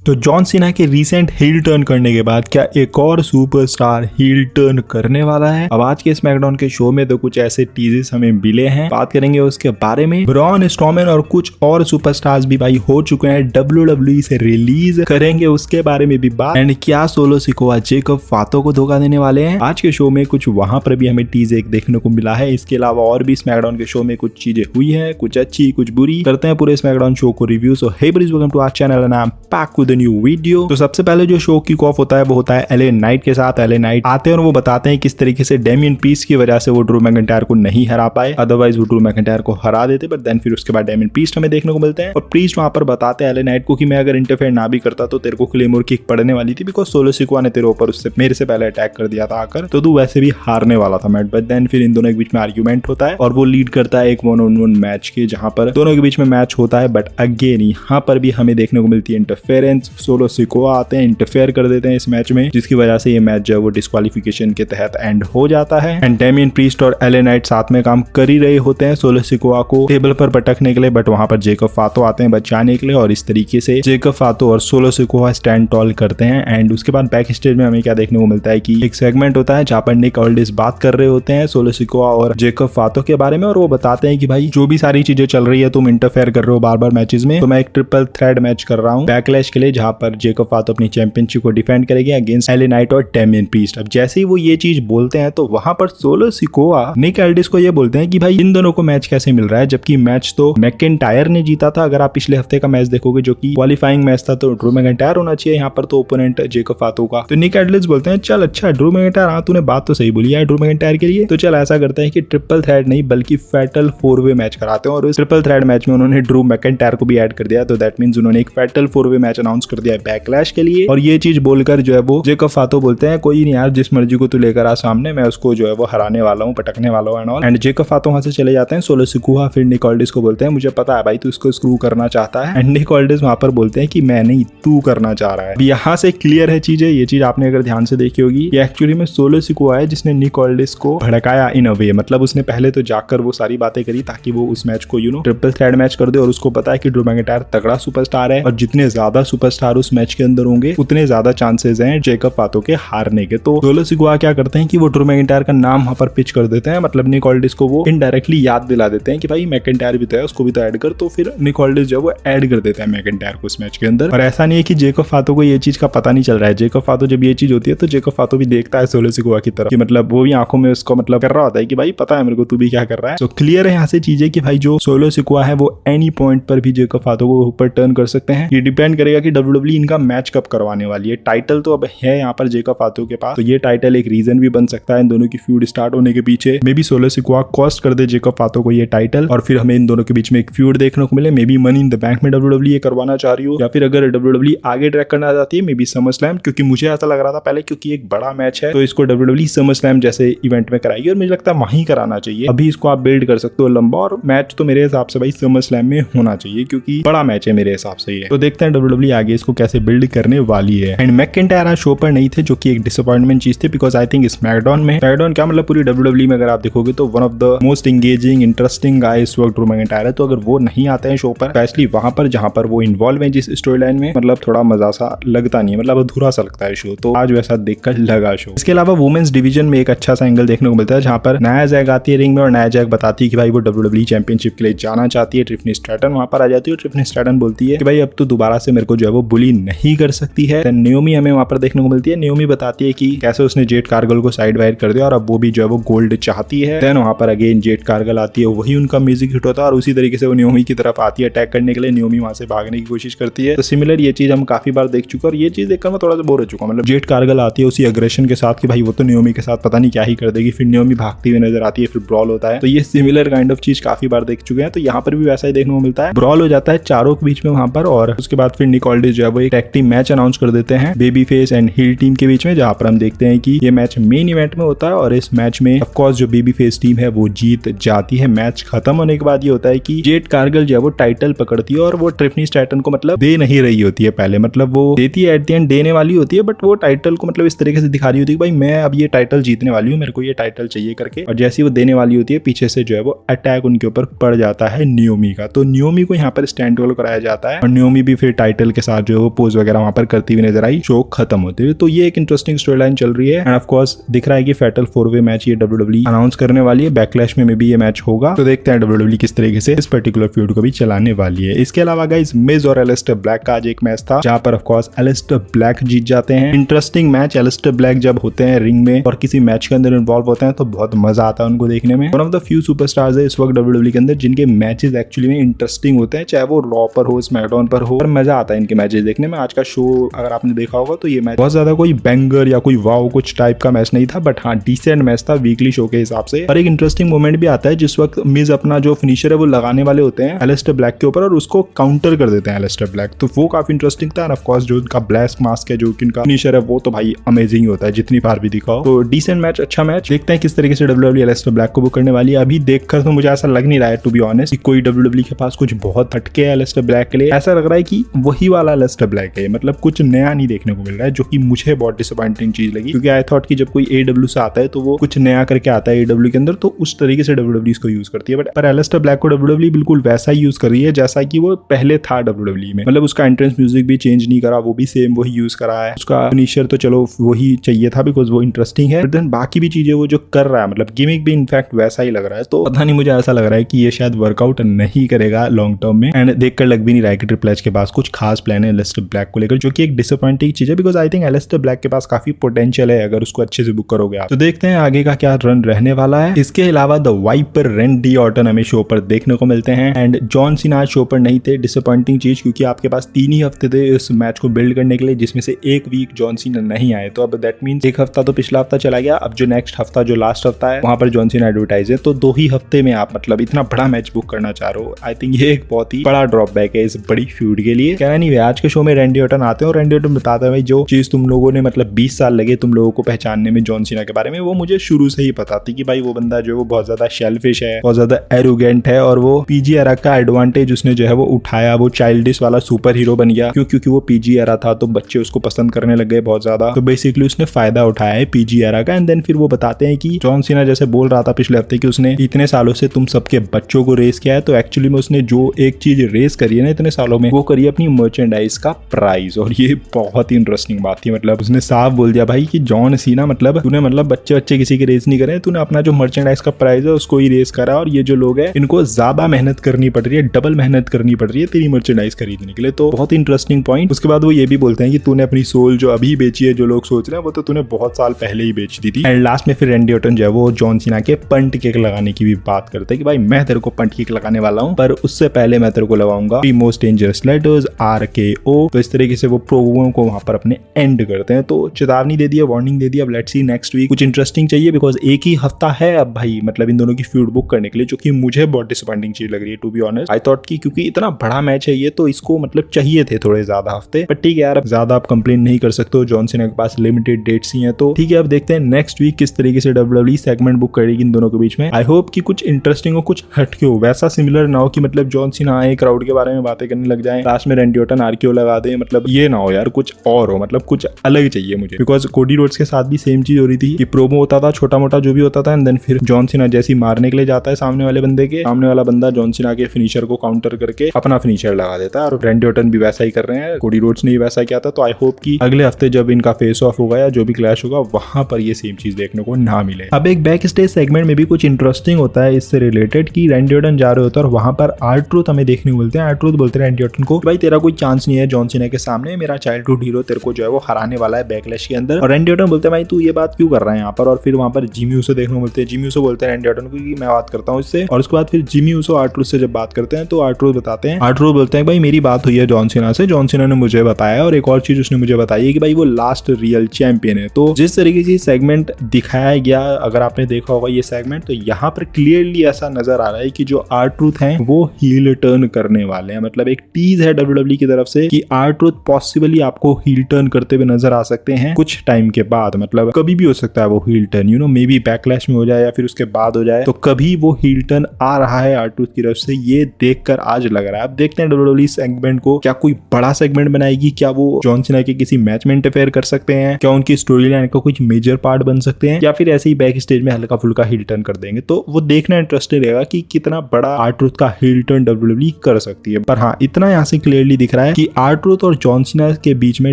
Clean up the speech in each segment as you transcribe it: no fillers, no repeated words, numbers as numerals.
तो John Cena के recent heel turn करने के बाद क्या एक और सुपरस्टार हील टर्न करने वाला है? अब आज के स्मैकडाउन के शो में तो कुछ ऐसे टीजेस हमें मिले हैं, बात करेंगे उसके बारे में। ब्रॉन स्ट्रॉमैन और कुछ और सुपरस्टार्स भी भाई हो चुके हैं, WWE से रिलीज करेंगे उसके बारे में भी बात। एंड क्या सोलो सिकोआ जेकब फातो को धोखा देने वाले हैं आज के शो में, कुछ वहां पर भी हमें टीज एक देखने को मिला है। इसके अलावा और भी स्मैकडाउन के शो में कुछ चीजें हुई है, कुछ अच्छी कुछ बुरी। करते हैं पूरे स्मैकडाउन शो को review. So hey breeze, welcome to our channel and I am back with a new video. तो सबसे पहले जो शो किक ऑफ होता है वो होता है एले नाइट के साथ। एले नाइट आते हैं और वो बताते हैं किस तरीके से डेमियन पीस की वजह से वो ड्रू मैकिंटायर को नहीं हरा पाए, अदरवाइज वो ड्रू मैकिंटायर को हरा देते। बट देन फिर उसके बाद डेमियन पीस हमें देखने को मिलते हैं और प्रीस्ट वहां पर बताते हैं एले नाइट को कि मैं अगर इंटरफेयर ना भी करता तो तेरे को क्लेमोर किक पड़ने वाली थी, बिकॉज सोलो सिकोआ ने तेरे ऊपर उससे मेरे से पहले अटैक कर दिया था आकर, तो तू वैसे भी हारने वाला था मैच। बट देन फिर इन दोनों के बीच में आर्ग्यूमेंट होता है और वो लीड करता है एक 1-on-1 मैच के, जहां पर दोनों के बीच में मैच होता है। बट अगेन यहाँ पर भी हमें देखने को मिलती है इंटरफेरेंस। सोलो सिकोआ आते हैं, इंटरफेयर कर देते हैं इस मैच में, जिसकी वजह से ये मैच जो है वो डिस्क्वालिफिकेशन के तहत एंड हो जाता है। एंड डेमियन प्रीस्ट और एले नाइट साथ में काम कर ही रहे होते हैं सोलो सिकोआ को टेबल पर पटकने के लिए, बट वहां पर जेकब फातो आते हैं बचाने के लिए और इस तरीके से जेकब फातो और सोलो सिकोआ स्टैंड टॉल करते हैं। एंड उसके बाद बैक स्टेज में हमें क्या देखने को मिलता है कि एक सेगमेंट होता है जहां पर निक ऑल्डिस बात कर रहे होते हैं सोलो सिकोआ और जेकब फातो के बारे में, और वो बताते हैं कि भाई जो भी सारी चीजें चल रही है तुम इंटरफेयर कर रहे हो बार बार मैचेस में, तो मैं एक ट्रिपल थ्रेड मैच कर रहा हूँ बैकलैश के लिए, जहां पर जेकब फातो अपनी चैंपियनशिप को डिफेंड करेगी अगेंस्ट एले नाइट और डेमियन प्रीस्ट। अब जैसे ही वो ये चीज बोलते हैं तो वहां पर सोलो सिकोआ निक ऑल्डिस को ये बोलते हैं कि भाई इन दोनों को मैच कैसे मिल रहा है, जबकि मैच तो मैकिंटायर ने जीता था। अगर आप पिछले हफ्ते का मैच देखोगे जो कि क्वालिफाइंग मैच था, तो ड्रू मैकिंटायर होना चाहिए यहाँ पर तो ओपोनेंट जेकब फातो का। तो निक ऑल्डिस बोलते हैं चल अच्छा ड्रू मैकिंटायर, हाँ तूने बात तो सही बोली है ड्रू मैकिंटायर के लिए, तो चल ऐसा करते हैं कि ट्रिपल थ्रेड नहीं बल्कि फैटल 4-वे मैच कराते हैं। और उस ट्रिपल थ्रेड मैच में उन्होंने ड्रू मैकिंटायर को भी ऐड कर दिया, तो दैट मींस उन्होंने एक फैटल 4-वे मैच अनाउंस कर दिया है बैकलैश के लिए। और ये चीज बोलकर जो है वो जेकब फातो बोलते हैं कोई नहीं यार, जिस मर्जी को तू लेकर आ सामने, मैं उसको जो है वो हराने वाला हूँ, पटकने वाला हूँ एंड ऑल। एंड जेकब फातो वहां से चले जाते हैं। सोलो सिकोआ फिर निक ऑल्डिस को बोलते हैं मुझे पता है भाई तू इसको स्क्रू करना चाहता है, एंड निक ऑल्डिस वहां पर बोलते हैं कि मैं नहीं तू करना चाह रहा है। यहाँ से क्लियर है चीजें, ये चीज आपने अगर ध्यान से देखी होगी कि एक्चुअली में सोलो सिकोआ है जिसने निक ऑल्डिस को भड़काया इन अ वे, मतलब उसने पहले तो जाकर वो सारी बातें करी ताकि वो उस मैच को ट्रिपल थ्रेड मैच कर दे, और उसको पता है कि ड्रू मैकिंटायर तगड़ा सुपरस्टार है और जितने ज्यादा सुपरस्टार उस मैच के अंदर होंगे उतने ज्यादा चांसेस हैं जेकब फातो के हारने के। तो सोलो सिकोआ क्या करते हैं कि वो ड्रू मैकिंटायर का नाम वहां पर पिच कर देते हैं, मतलब निक ऑल्डिस को वो इनडायरेक्टली याद दिला देते हैं कि भाई मैकिंटायर भी तो है, उसको भी तो ऐड कर। तो फिर निक ऑल्डिस जो वो ऐड कर देता है मैकिंटायर को इस मैच के अंदर। और ऐसा नहीं है कि जेकब फातो को ये चीज का पता नहीं चल रहा है, जेकब फातो जब ये चीज होती है तो जेकब फातो भी देखता है सोलो सिकोआ की तरफ, कि मतलब वो भी आंखों में उसको मतलब कर रहा होता है कि भाई पता है मेरे को तू भी क्या कर रहा है। तो क्लियर है यहाँ से चीजें कि भाई जो सोलो सिकोआ है वो एनी पॉइंट पर भी जेकब फातो को ऊपर टर्न कर सकते हैं। ये डिपेंड करेगा कि WWE इनका मैच कब करवाने वाली है। टाइटल तो अब है यहाँ पर जेकब फातो के पास, तो ये टाइटल एक रीजन भी बन सकता है इन दोनों की फ्यूड स्टार्ट होने के पीछे। May be solo Sikoa cost कर दे जेकब फातो को ये टाइटल और फिर हमें इन दोनों के बीच में एक फ्यूड देखने को मिले। May be money in the bank में WWE ये करवाना चाह रही हो, या फिर अगर WWE आगे ट्रैक करना चाहती है मे बी समर स्लैम, क्योंकि मुझे ऐसा लग रहा था पहले क्योंकि एक बड़ा मैच है तो इसको WWE समर स्लैम जैसे इवेंट में कराएगी, और मुझे लगता है वहीं कराना चाहिए। अभी इसको आप बिल्ड कर सकते हो लंबा, और मैच तो मेरे हिसाब से भाई समर स्लैम में होना चाहिए क्योंकि बड़ा मैच है मेरे हिसाब से ये। तो देखते हैं WWE आगे इसको कैसे बिल्ड करने वाली है। एंड मैकिंटायर आज शो पर नहीं थे, जो कि एक डिसअपॉइंटमेंट चीज थी, बिकॉज आई थिंक स्मैकडाउन क्या मतलब पूरी WWE में अगर आप देखोगे तो one of the most engaging interesting गाय इस वक्त ड्रू मैकिंटायर है। तो अगर वो नहीं आते हैं शो पर, स्पेशली वहां पर जहां पर वो इन्वॉल्व है जिस स्टोरी लाइन में, मतलब थोड़ा मजा सा लगता नहीं है, मतलब अधूरा सा लगता है शो। तो आज वैसा देखकर लगा शो। इसके अलावा वुमेन्स डिवीजन में एक अच्छा सा एंगल देखने को मिलता है, जहां पर नाया जैक आती है रिंग में और नाया जैक बताती है कि भाई वो WWE चैंपियनशिप के लिए जाना चाहती है। ट्रिफनी स्ट्रैटन वहां पर आ जाती है और ट्रिफनी स्ट्रैटन बोलती है कि भाई अब तो दोबारा से मेरे को जो है वो बुली नहीं कर सकती है। देन नियोमी हमें वहां पर देखने को मिलती है। नियोमी बताती है कि कैसे उसने जेड कार्गल को साइड वाइड कर दिया और अब वो भी जो है वो गोल्ड चाहती है। देन वहां पर अगेन जेड कार्गल आती है, वही उनका म्यूजिक हिट होता है और उसी तरीके से वो नियोमी की तरफ आती है अटैक करने के लिए। नियोमी वहां से भागने की कोशिश करती है। तो सिमिलर ये चीज हम काफी बार देख चुके हैं और ये चीज देखकर मैं थोड़ा सा बोर हो चुका हूं। मतलब जेड कार्गल आती है उसी अग्रेशन के साथ कि भाई वो तो नियोमी के साथ पता नहीं क्या ही कर देगी, फिर नियोमी भागती हुई नजर आती है, फिर ब्रॉल होता है। तो ये सिमिलर काइंड ऑफ चीज काफी बार देख चुके हैं, तो यहाँ पर भी वैसा ही देखने को मिलता है। ब्रॉल हो जाता है चारों के बीच में वहां पर, और उसके बाद फिर निक ऑल्डिस जो है वो एक टैग टीम मैच अनाउंस कर देते हैं baby face and heel team के बीच में, जहां पर हम देखते हैं कि ये मैच मेन इवेंट में होता है और इस मैच में ऑफ कोर्स जो बेबी फेस टीम है वो जीत जाती है। मैच खत्म होने के बाद ये होता है कि जेड कार्गल जो है वो टाइटल पकड़ती है और वो ट्रिफनी स्ट्रैटन को मतलब दे नहीं रही होती है पहले, मतलब वो देती है एट द एंड, देने वाली होती है, बट वो टाइटल को मतलब इस तरीके से दिखा रही होती है कि भाई मैं अब ये टाइटल जीतने वाली हूँ, मेरे को ये टाइटल चाहिए करके। और जैसे वो देने वाली होती है पीछे से जो है वो अटैक उनके ऊपर पड़ जाता है नियोमी का। तो नियोमी को यहाँ पर स्टैंड रोल कराया जाता है और नियोमी भी फिर टाइटल के साथ सुपरस्टार जो है वो पोज वगैरह वहां पर करती हुई नजर आई शो खत्म होते हुए। तो ये एक इंटरेस्टिंग स्टोरी लाइन चल रही है एंड ऑफ कोर्स दिख रहा है कि फैटल 4-वे मैच ये WWE अनाउंस करने वाली है, बैकलैश में भी ये मैच होगा। तो देखते हैं WWE किस तरीके से इस पर्टिकुलर फ्यूड को भी चलाने वाली है। इसके अलावा गाइस मिज और एलिस्टर ब्लैक का आज एक मैच था जहां पर ऑफ कोर्स एलिस्टर ब्लैक जीत जाते हैं। Interesting match. एलिस्टर ब्लैक जब होते हैं रिंग में और किसी मैच के अंदर इन्वॉल्व होते हैं तो बहुत मजा आता है उनको देखने में। One of the few superstars है इस वक्त WWE के अंदर जिनके मैचेस एक्चुअली में इंटरेस्टिंग होते हैं, चाहे वो रॉ पर हो, स्मैकडाउन पर हो, और मजा आता है इनके मैचेस देखने में। आज का शो अगर आपने देखा होगा तो ये मैच बहुत ज्यादा कोई बैंगर या कोई वाव कुछ टाइप का मैच नहीं था, बट हाँ डिसेंट मैच था वीकली शो के हिसाब से। और एक इंटरेस्टिंग मोमेंट भी आता है जिस वक्त मिज अपना जो फिनिशर है वो लगाने वाले होते हैं एलिस्टर ब्लैक के ऊपर और उसको काउंटर कर देते हैं एलिस्टर ब्लैक, तो वो काफी इंटरेस्टिंग था। ऑफ कोर्स जो उनका ब्लैक मास्क है, जो कि उनका फिनिशर है, वो तो भाई अमेजिंग होता है जितनी बार भी दिखाओ। तो डिसेंट मैच, अच्छा मैच। देखते हैं किस तरीके से WWE एलिस्टर ब्लैक को बुक करने वाली है। अभी देखकर तो मुझे ऐसा लग नहीं रहा है टू बी ऑनेस्ट कि कोई WWE के पास कुछ बहुत हटके है एलिस्टर ब्लैक के लिए। ऐसा लग रहा है कि वही वाला एलिस्टर ब्लैक है, मतलब कुछ नया नहीं देखने को मिल रहा है, जो कि मुझे बहुत डिसअपॉइंटिंग चीज लगी, क्योंकि आई थॉट कि जब कोई AEW से आता है तो वो कुछ नया करके आता है AEW के अंदर, तो उस तरीके से WWE इसको यूज करती है। बट पर एलिस्टर ब्लैक को WWE बिल्कुल वैसा ही यूज कर रही है जैसा कि वो पहले था WWE में, मतलब उसका एंट्रेंस म्यूजिक भी चेंज नहीं करा, वो भी सेम वही यूज करा है। उसका फिनिशर तो चलो वही चाहिए था बिकॉज वो इंटरेस्टिंग है, बट देन बाकी भी चीजें वो जो कर रहा है, मतलब गिमिक भी इनफैक्ट वैसा ही लग रहा है। तो पता नहीं, मुझे ऐसा लग रहा है कि ये शायद वर्कआउट नहीं करेगा लॉन्ग टर्म में, एंड देखकर लग भी नहीं रहा है कि ट्रिपल एच के पास कुछ खास प्लान है एलिस्टर ब्लैक को लेकर, जो कि एक डिसअपॉइंटिंग चीज है because I think Aleister Black के पास काफी पोटेंशियल है अगर उसको अच्छे से बुक करोगे आप। तो देखते हैं आगे का क्या रन रहने वाला है। इसके अलावा द वाइपर रैंडी ऑर्टन हमें शो पर देखने को मिलते हैं एंड जॉन सीना शो पर नहीं थे, डिसअपॉइंटिंग चीज, क्योंकि आपके पास 3 ही हफ्ते थे इस मैच को बिल्ड करने के लिए, जिसमें से एक वीक जॉन सीना नहीं आए। तो अब दैट मींस एक हफ्ता तो पिछला हफ्ता चला गया, अब जो नेक्स्ट हफ्ता जो लास्ट हफ्ता है वहां पर जॉन सीना एडवर्टाइज है, तो 2 ही हफ्ते में आप मतलब इतना बड़ा मैच बुक करना चाह रहे हो। आई थिंक ये एक बहुत ही बड़ा ड्रॉप बैक है इस बड़ी फ्यूड के लिए। कहना नहीं है, आज के शो में रैंडी ऑर्टन आते हैं और रैंडी ऑर्टन बताते हैं भाई जो चीज तुम लोगों ने मतलब 20 साल लगे तुम लोगों को पहचानने में जॉन सीना के बारे में, वो मुझे शुरू से ही पता थी कि भाई वो बंदा जो है वो बहुत ज्यादा शेलफिश है, बहुत ज्यादा एरोगेंट है, और वो पीजी एरा का एडवांटेज उसने जो है वो उठाया, वो चाइल्डिश वाला सुपर हीरो बन गया। क्योंकि वो पीजी एरा था तो बच्चे उसको पसंद करने लग गए बहुत ज्यादा, तो बेसिकली उसने फायदा उठाया है पीजी एरा का। एंड देन फिर वो बताते हैं कि जॉन सीना जैसे बोल रहा था पिछले हफ्ते कि उसने इतने सालों से तुम सबके बच्चों को रेस किया है, तो एक्चुअली में उसने जो एक चीज रेस करी है ना इतने सालों में, वो करी अपनी मर्चेंडाइज का प्राइस। और ये बहुत ही इंटरेस्टिंग बात थी, मतलब उसने साफ बोल दिया भाई कि जॉन सीना मतलब तूने मतलब बच्चे की रेस नहीं करे, तूने अपना जो मर्चेंडाइज का प्राइस है उसको ही रेस करा, और ये जो लोग हैं इनको ज्यादा मेहनत करनी पड़ रही है, डबल मेहनत करनी पड़ रही है तेरी मर्चेंडाइज खरीदने के लिए। तो बहुत ही इंटरेस्टिंग पॉइंट। उसके बाद वो ये भी बोलते हैं कि तूने अपनी सोल जो अभी बेची है, जो लोग सोच रहे हैं वो तो तूने बहुत साल पहले ही बेच दी थी। एंड लास्ट में फिर रैंडी ऑर्टन जो है वो जॉन सीना के पंट किक लगाने की भी बात करते हैं कि भाई मैं तेरे को पंट किक लगाने वाला हूँ, पर उससे पहले मैं तेरे को लगाऊंगा मोस्ट डेंजरस लेटर्स RKO। तो इस तरीके से वो प्रोमो को वहां पर अपने एंड करते हैं। तो चेतावनी दे दिया, वार्निंग दे दिया। अब लेट्स सी नेक्स्ट वीक कुछ इंटरेस्टिंग चाहिए बिकॉज एक ही हफ्ता है अब भाई, मतलब इन दोनों की फ्यूड बुक करने के लिए, जो कि मुझे बहुत डिसअपॉइंटिंग चीज लग रही है to be honest. I thought कि क्योंकि इतना बड़ा मैच है ये, तो इसको मतलब चाहिए थे थोड़े ज्यादा हफ्ते, बट ठीक है यार, अब ज्यादा आप कंप्लेन नहीं कर सकते हो, जॉन सीना के पास लिमिटेड डेट्स ही हैं। तो ठीक है, अब देखते हैं नेक्स्ट वीक किस तरीके से WWE सेगमेंट बुक करेगी इन दोनों के बीच में। आई होप कि कुछ इंटरेस्टिंग हो, कुछ हटके हो, वैसा सिमिलर ना हो कि मतलब जॉन सीना आए क्राउड के बारे में बातें करने लग जाए, लास्ट में रैंडी ऑर्टन RKO लगा दे, मतलब ये ना हो यार, कुछ और हो, मतलब कुछ अलग चाहिए मुझे। बिकॉज कोडी रोड्स के साथ भी सेम चीज हो रही थी कि प्रोमो होता था छोटा मोटा जो भी होता था, एंड देन फिर जॉन सीना जैसी मारने के लिए जाता है सामने वाले बंदे के, सामने वाला बंदा जॉन सीना के फिनिशर को काउंटर करके अपना फिनिशर लगा देता है, और रैंडी ऑर्टन भी वैसा ही कर रहे हैं, कोडी रोड्स ने भी वैसा किया था। तो आई होप कि अगले हफ्ते जब इनका फेस ऑफ होगा या जो भी क्लैश होगा वहां पर ये सेम चीज देखने को ना मिले। अब एक बैक स्टेज सेगमेंट में भी कुछ इंटरेस्टिंग होता है इससे रिलेटेड कि रैंडी ऑर्टन जा रहे होते हैं और वहां पर R-Truth हमें देखने को मिलते हैं। R-Truth बोलते हैं रैंडी ऑर्टन को भाई तेरा कोई चांस नहीं है जॉन सीना के सामने, मेरा चाइल्डहुड हीरो तेरे को जो है वो हराने वाला है बैकलैश के अंदर। और रैंडी ऑर्टन बोलते हैं भाई तू ये बात क्यों कर रहा है यहाँ पर, और फिर वहां पर जिमी ऊसो देखने को मिलते हैं। जिमी ऊसो बोलते हैं रैंडी ऑर्टन को कि मैं बात करता हूँ इससे, और उसके बाद फिर जिमी ऊसो R-Truth से जब बात करते हैं तो R-Truth बताते हैं, R-Truth बोलते हैं भाई मेरी बात हुई है जॉन सीना से, जॉन सीना ने मुझे बताया, और एक और चीज उसने मुझे बताई है कि भाई वो लास्ट रियल चैंपियन है। तो जिस तरीके से सेगमेंट दिखाया गया, अगर आपने देखा होगा ये सेगमेंट, तो यहाँ पर क्लियरली ऐसा नजर आ रहा है कि जो R-Truth हैं वो हील टर्न करने वाले हैं, मतलब एक टीज है WWE की तरफ से कि R-Truth पॉसिबली आपको हील टर्न करते हुए नजर आ सकते हैं कुछ टाइम के बाद, मतलब कभी भी हो सकता है वो heel turn, you know may be backlash में हो जाए या फिर उसके बाद हो जाए, तो कभी वो हील टर्न आ रहा है R-Truth की तरफ से, ये देखकर आज लग रहा है। अब देखते हैं WWE सेगमेंट को क्या कोई बड़ा सेगमेंट बनाएगी, क्या वो जॉन सीना के किसी मैच में इंटरफेयर कर सकते हैं, क्या उनकी स्टोरी लाइन का कुछ मेजर पार्ट बन सकते हैं, या फिर ऐसे ही बैक स्टेज में हल्का फुल्का हील टर्न कर देंगे। तो वो देखना इंटरेस्टिंग रहेगा कि कितना बड़ा R-Truth का हील टर्न WWE कर सकती है। पर हाँ, इतना यहाँ से क्लियरली दिख रहा है कि कि आर-ट्रूथ और जॉन सीना के बीच में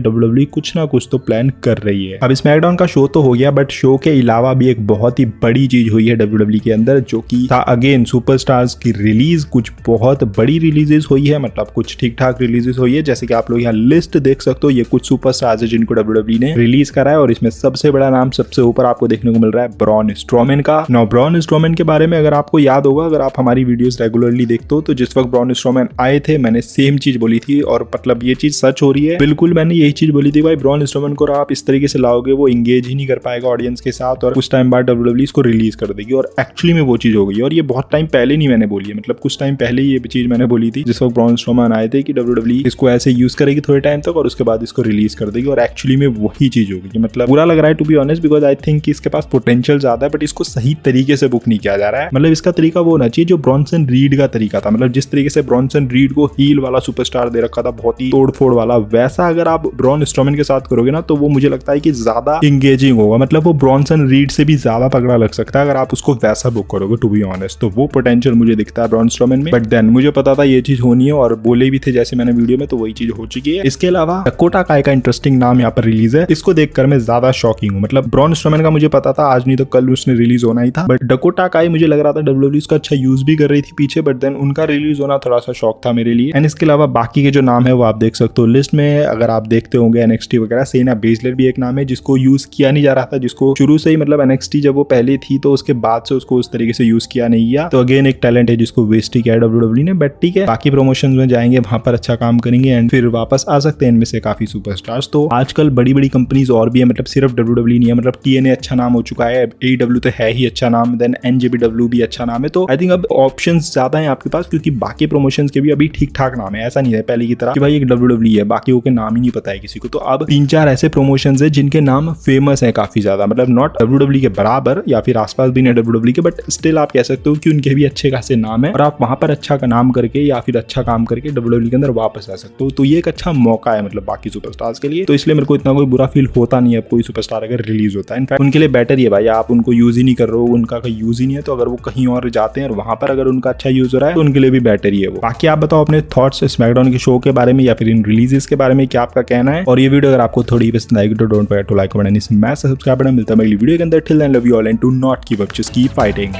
WWE कुछ ना कुछ तो प्लान कर रही है। अब स्मैकडाउन का शो तो हो गया, बट शो के अलावा भी एक बहुत ही बड़ी चीज हुई है WWE के अंदर, जो कि था अगेन सुपरस्टार्स की रिलीज। कुछ बहुत बड़ी रिलीजेस हुई है, मतलब कुछ ठीक ठाक रिलीजेस हुई है। जैसे कि आप लोग यहाँ लिस्ट देख सकते हो, ये कुछ सुपरस्टार्स है जिनको WWE ने रिलीज करा है, और इसमें सबसे बड़ा नाम सबसे ऊपर आपको देखने को मिल रहा है ब्रॉन स्ट्रोमैन का। नाउ ब्रॉन स्ट्रोमैन के बारे में अगर आपको याद होगा, अगर आप हमारी वीडियोस रेगुलरली देखते हो, तो जिस वक्त ब्रॉन स्ट्रोमैन आए थे मैंने सेम चीज बोली थी, और मतलब ये चीज सच हो रही है। बिल्कुल मैंने यही चीज बोली थी, भाई ब्रॉन स्ट्रोमैन को आप इस तरीके से लाओगे वो इंगेज ही नहीं कर पाएगा ऑडियंस के साथ, और कुछ टाइम बाद WWE इसको रिलीज कर देगी। और एक्चुअली में वो चीज हो गई, और ये बहुत टाइम पहले नहीं मैंने बोली है, मतलब कुछ टाइम पहले ये चीज मैंने बोली थी, जिस वक्त ब्रॉन स्ट्रोमैन आए थे कि WWE इसको ऐसे यूज करेगी थोड़े टाइम तक और उसके बाद इसको रिलीज कर देगी, और एक्चुअली में वही चीज हो गई। मतलब बुरा लग रहा है to be honest, because I think इसके पास पोटेंशियल ज्यादा है, बट इसको सही तरीके से बुक नहीं किया जा रहा है। मतलब इसका तरीका वो होना चाहिए जो ब्रॉनसन रीड का तरीका था, मतलब जिस तरीके से ब्रॉनसन रीड को हील वाला सुपरस्टार दे रखा था, बहुत ही तोड़फोड़ वाला, वैसा अगर आप ब्रॉन स्ट्रोमैन के साथ करोगे ना, तो वो मुझे लगता है कि ज्यादा इंगेजिंग होगा। मतलब वो ब्रॉनसन रीड से भी ज्यादा तगड़ा लग सकता है अगर आप उसको वैसा बुक करोगे, टू बी ऑनेस्ट। तो वो पोटेंशियल मुझे दिखता है ब्रॉन स्ट्रोमैन में, बट देन मुझे पता था ये चीज होनी है, और बोले भी थे जैसे मैंने वीडियो में, तो वही चीज हो चुकी है। इसके अलावा डकोटा काय का इंटरेस्टिंग नाम यहाँ पर रिलीज है, इसको देखकर मैं ज्यादा शॉकिंग हूँ। मतलब ब्रॉन स्ट्रोमैन का मुझे पता था, आज नहीं तो कल उसने रिलीज होना ही था, बट डकोटा काय मुझे लग रहा था WWE उसका अच्छा यूज भी कर रही थी पीछे, बट देन उनका रिलीज होना थोड़ा सा शॉक था मेरे लिए। एंड इसके अलावा बाकी के जो नाम है वो आप देख सकते हो लिस्ट में, अगर आप देखते होंगे NXT वगैरह, सेना बेजलर भी एक नाम है जिसको यूज किया नहीं जा रहा था, जिसको शुरू से ही मतलब NXT जब वो पहले थी तो उसके बाद से उसको उस तरीके से यूज किया नहीं गया, तो अगेन एक टैलेंट है जिसको वेस्ट ही किया WWE ने। बट ठीक है, बाकी प्रमोशन में जाएंगे, वहां पर अच्छा काम करेंगे एंड फिर वापस आ सकते हैं इनमें से काफी सुपरस्टार्स। तो आजकल बड़ी बड़ी कंपनीज और भी है, मतलब सिर्फ WWE नहीं है, मतलब TNA अच्छा नाम हो चुका है, AEW तो है ही अच्छा नाम, देन NJPW भी अच्छा नाम है। तो आई थिंक अब ऑप्शंस ज्यादा है आपके पास, क्योंकि बाकी प्रमोशंस के भी अभी ठीक ठाक नाम है, ऐसा नहीं है पहले की तरह कि भाई एक WWE है बाकी के नाम ही नहीं पता है किसी को। तो अब 3-4 ऐसे प्रमोशंस है जिनके नाम फेमस है काफी ज्यादा, मतलब नॉट WWE के बराबर या फिर आसपास भी नहीं WWE के, बट स्टिल आप कह सकते हो कि उनके भी अच्छे खासे नाम है, और आप वहां पर अच्छा का नाम करके या फिर अच्छा काम करके WWE के अंदर वापस आ सकते हो। तो ये एक अच्छा मौका है मतलब बाकी सुपरस्टार्स के लिए, तो इसलिए मेरे को इतना कोई बुरा फील होता नहीं है अब कोई सुपरस्टार अगर रिलीज होता है। इनफैक्ट उनके लिए बेटर ही है भाई, आप उनको यूज ही नहीं कर रहे हो, उनका कोई यूज ही नहीं है, तो अगर वो कहीं और जाते हैं और वहां पर अगर उनका अच्छा यूज हो रहा है तो उनके लिए भी बेटर ही है वो। बाकी आप बताओ अपने थॉट्स स्मैकडाउन के शो के बारे में या फिर इन रिलीजेस के बारे में, क्या आपका कहना है। और ये वीडियो अगर आपको थोड़ी पसंद आएगी तो don't forget to like, comment and smash the subscribe button. मिलता है अगली वीडियो के अंदर, till then love you all and do not give up, just keep fighting.